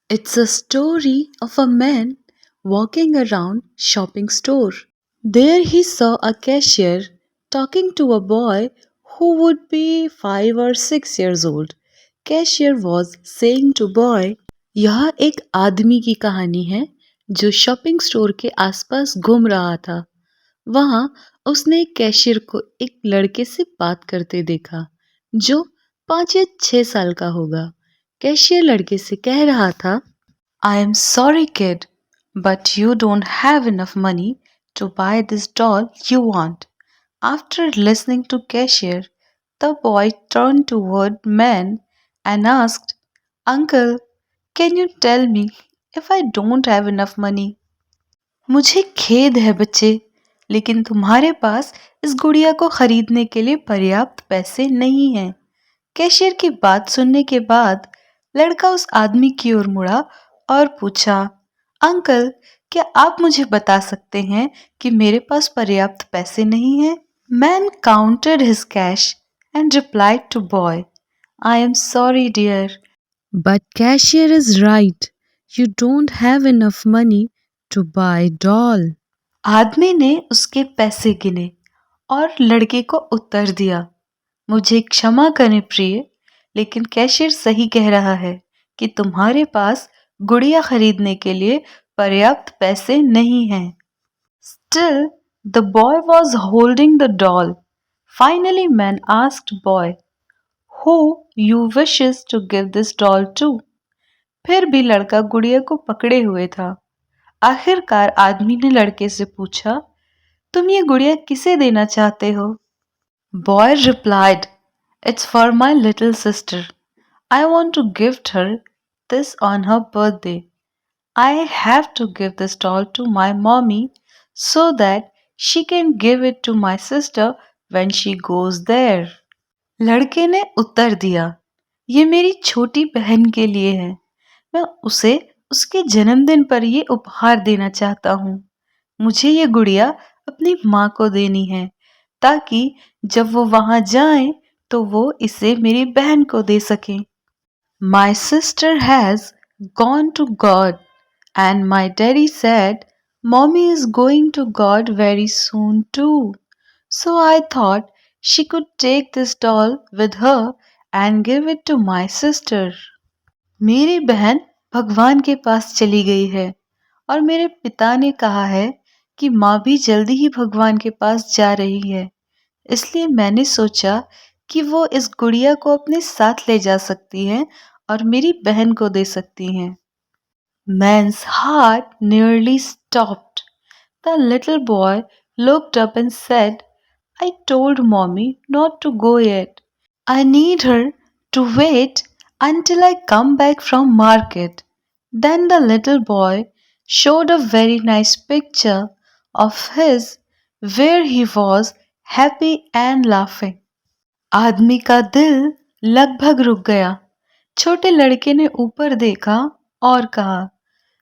It's a story of a man walking around shopping store. There he saw a cashier talking to a boy who would be 5 or 6 years old. Cashier was saying to boy, यह एक आदमी की कहानी है जो shopping store के आसपास घूम रहा था। वहां उसने एक कैशियर को एक लड़के से बात करते देखा जो 5 या 6 साल का होगा। कैशियर लड़के से कह रहा था, I am sorry, kid, but you don't have enough money to buy this doll you want. After listening to cashier, the boy turned toward man and asked, Uncle, can you tell me if I don't have enough money? मुझे खेद है बच्चे, लेकिन तुम्हारे पास इस गुड़िया को खरीदने के लिए पर्याप्त पैसे नहीं हैं। कैशियर की बात सुनने के बाद लड़का उस आदमी की ओर मुड़ा और पूछा, अंकल, क्या आप मुझे बता सकते हैं कि मेरे पास पर्याप्त पैसे नहीं हैं? Man counted his cash and replied to boy, I am sorry dear, but cashier is right, you don't have enough money to buy doll. आदमी ने उसके पैसे गिने और लड़के को उत्तर दिया, मुझे क्षमा करें प्रिय, लेकिन कैशियर सही कह रहा है कि तुम्हारे पास गुड़िया खरीदने के लिए पर्याप्त पैसे नहीं हैं। Still, the boy was holding the doll. Finally, man asked boy, who you wishes to give this doll to? फिर भी लड़का गुड़िया को पकड़े हुए था। आखिरकार आदमी ने लड़के से पूछा, तुम ये गुड़िया किसे देना चाहते हो? Boy replied, it's for my little sister. I want to gift her this on her birthday. I have to give this doll to my mommy so that she can give it to my sister when she goes there. लड़के ने उत्तर दिया, ये मेरी छोटी बहन के लिए है। मैं उसे उसके जन्मदिन पर ये उपहार देना चाहता हूँ। मुझे ये गुड़िया अपनी माँ को देनी है ताकि जब वो वहां जाए तो वो इसे मेरी बहन को दे सके। My sister has gone to God and my daddy said mommy is going to God very soon too. So I thought she could take this doll with her and give it to my sister. मेरी बहन भगवान के पास चली गई है और मेरे पिता ने कहा है कि माँ भी जल्दी ही भगवान के पास जा रही है, इसलिए मैंने सोचा कि वो इस गुड़िया को अपने साथ ले जा सकती हैं और मेरी बहन को दे सकती हैं। Man's heart nearly stopped. The little boy looked up and said, I told mommy not to go yet. I need her to wait until I come back from market. Then the little boy showed a very nice picture of his where he was happy and laughing. आदमी का दिल लगभग रुक गया। छोटे लड़के ने ऊपर देखा और कहा,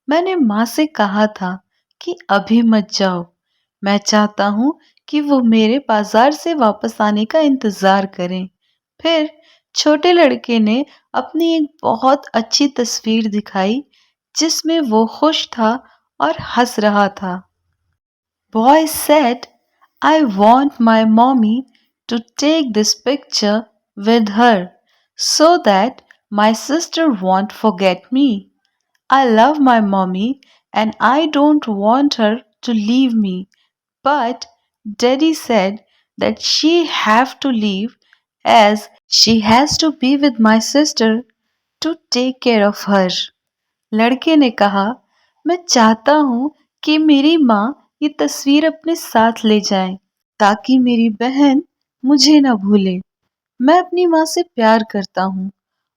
मैंने माँ से कहा था कि अभी मत जाओ। मैं चाहता हूँ कि वो मेरे बाजार से वापस आने का इंतजार करें। फिर छोटे लड़के ने अपनी एक बहुत अच्छी तस्वीर दिखाई जिसमें वो खुश था और हंस रहा था। Boy said, I want my mommy to take this picture with her so that my sister won't forget me. I love my mommy and I don't want her to leave me. But Daddy said that she have to leave as she has to be with my sister to take care of her. लड़के ने कहा, मैं चाहता हूँ कि मेरी माँ ये तस्वीर अपने साथ ले जाए ताकि मेरी बहन मुझे न भूले। मैं अपनी माँ से प्यार करता हूँ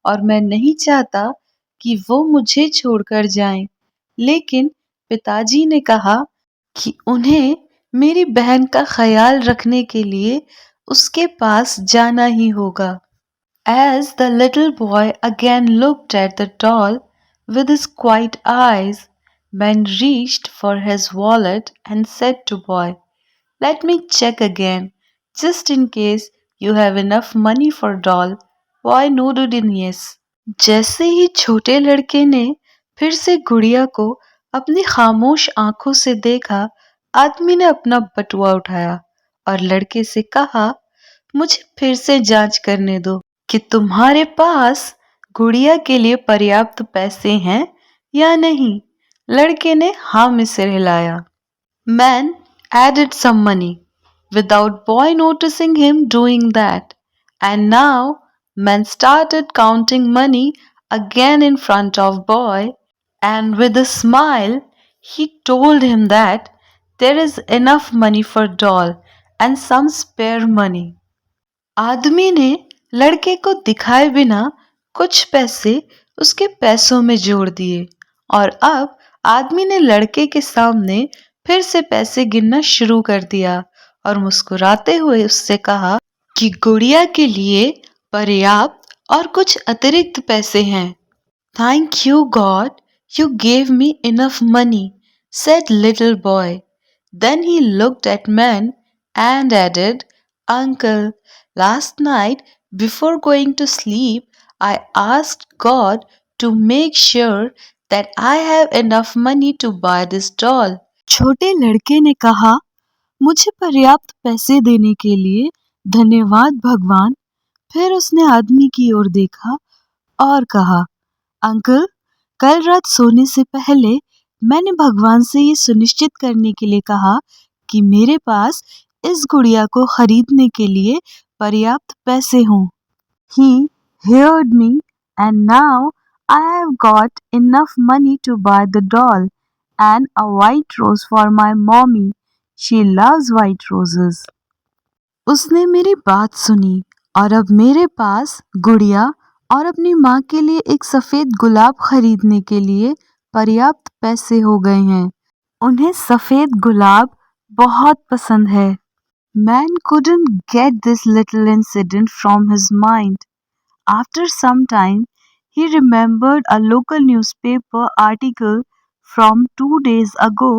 और मैं नहीं चाहता कि वो मुझे छोड़कर जाएं। लेकिन पिताजी ने कहा कि उन्हें मेरी बहन का ख्याल रखने के लिए उसके पास जाना ही होगा। As the little boy again looked at the doll with his quiet eyes, Ben reached for his wallet and said to boy, let me check again, just in case you have enough money for doll. Boy nodded in yes. जैसे ही छोटे लड़के ने फिर से गुड़िया को अपनी खामोश आंखों से देखा। आदमी ने अपना बटुआ उठाया और लड़के से कहा, मुझे फिर से जांच करने दो कि तुम्हारे पास गुड़िया के लिए पर्याप्त पैसे हैं या नहीं। लड़के ने हाँ में सिर हिलाया। Man added some money without boy noticing him doing that. And now man started counting money again in front of boy, and with a smile he told him that there is enough money for doll and some spare money. आदमी ने लड़के को दिखाए बिना कुछ पैसे उसके पैसों में जोड़ दिए और अब आदमी ने लड़के के सामने फिर से पैसे गिनना शुरू कर दिया और मुस्कुराते हुए उससे कहा कि गुड़िया के लिए पर्याप्त और कुछ अतिरिक्त पैसे हैं। Thank you, God, you gave me enough money, said little boy. Then he looked at man and added, Uncle, last night before going to sleep, I asked God to make sure that I have enough money to buy this doll. छोटे लड़के ने कहा, मुझे पर्याप्त पैसे देने के लिए धन्यवाद भगवान। फिर उसने आदमी की ओर देखा और कहा, अंकल, कल रात सोने से पहले मैंने भगवान से ये सुनिश्चित करने के लिए कहा कि मेरे पास इस गुड़िया को खरीदने के लिए पर्याप्त पैसे हों। He heard me and now I have got enough money to buy the doll and a white rose for my mommy. She loves white roses. उसने मेरी बात सुनी और अब मेरे पास गुड़िया और अपनी माँ के लिए एक सफेद गुलाब खरीदने के लिए पर्याप्त पैसे हो गए हैं। उन्हें सफेद गुलाब बहुत पसंद है। Man couldn't get this little incident from his mind. After some time, he remembered a local newspaper article from 2 days ago.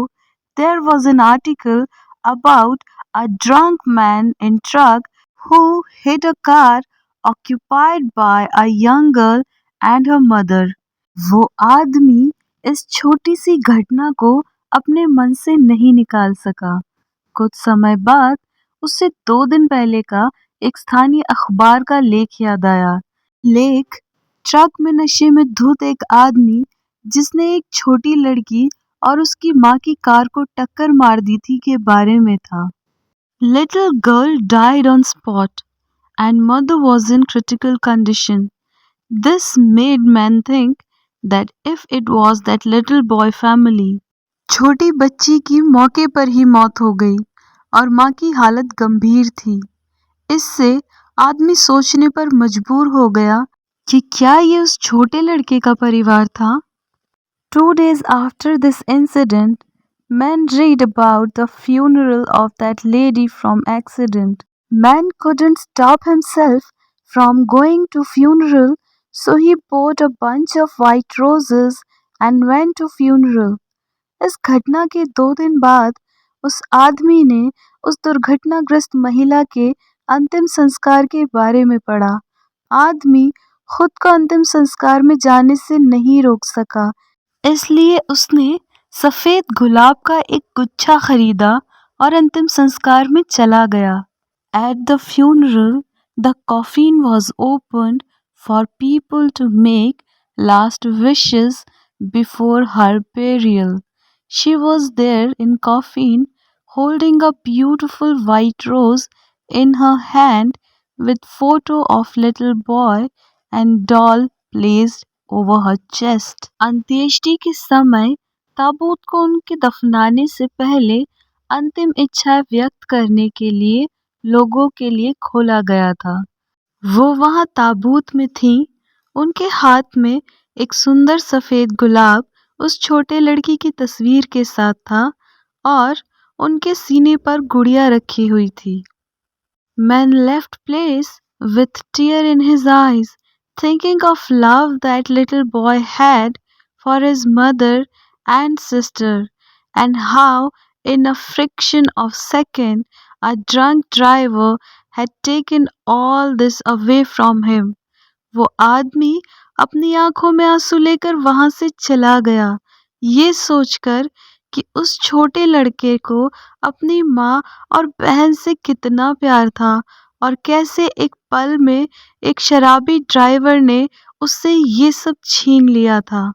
There was an article about a drunk man in truck who hit a car occupied by a young girl and her mother. वो आदमी इस छोटी सी घटना को अपने मन से नहीं निकाल सका। कुछ समय बाद उसे 2 दिन पहले का एक स्थानीय अखबार का लेख याद आया। लेख ट्रक में नशे में धुत एक आदमी जिसने एक छोटी लड़की और उसकी माँ की कार को टक्कर मार दी थी के बारे में था। Little girl died on spot and mother was in critical condition. This made man think that if it was that little boy family, छोटी बच्ची की मौके पर ही मौत हो गई और माँ की हालत गंभीर थी। इससे आदमी सोचने पर मजबूर हो गया कि क्या ये उस छोटे लड़के का परिवार था। 2 days after this incident, men read about the funeral of that lady from accident. Man couldn't stop himself from going to funeral, so he bought a bunch of white roses and went to funeral. इस घटना के 2 दिन बाद उस आदमी ने उस दुर्घटनाग्रस्त महिला के अंतिम संस्कार के बारे में पढ़ा। आदमी खुद को अंतिम संस्कार में जाने से नहीं रोक सका, इसलिए उसने सफेद गुलाब का एक गुच्छा खरीदा और अंतिम संस्कार में चला गया। At the funeral, the coffin was opened for people to make last wishes before her burial. She was there in coffin holding a beautiful white rose in her hand with photo of little boy and doll placed over her chest. अंत्येष्टि के समय ताबूत को उनके दफनाने से पहले अंतिम इच्छा व्यक्त करने के लिए लोगों के लिए खोला गया था। वो वहाँ ताबूत में थी। उनके हाथ में एक सुंदर सफेद गुलाब उस छोटे लड़की की तस्वीर के साथ था और उनके सीने पर गुड़िया रखी हुई थी। Man left place with tear in his eyes, thinking of love that little boy had for his mother and sister, and how in a fraction of second a drunk driver had taken all this away from him. वो आदमी अपनी आंखों में आंसू लेकर वहां से चला गया, ये सोचकर कि उस छोटे लड़के को अपनी माँ और बहन से कितना प्यार था और कैसे एक पल में एक शराबी ड्राइवर ने उससे ये सब छीन लिया था।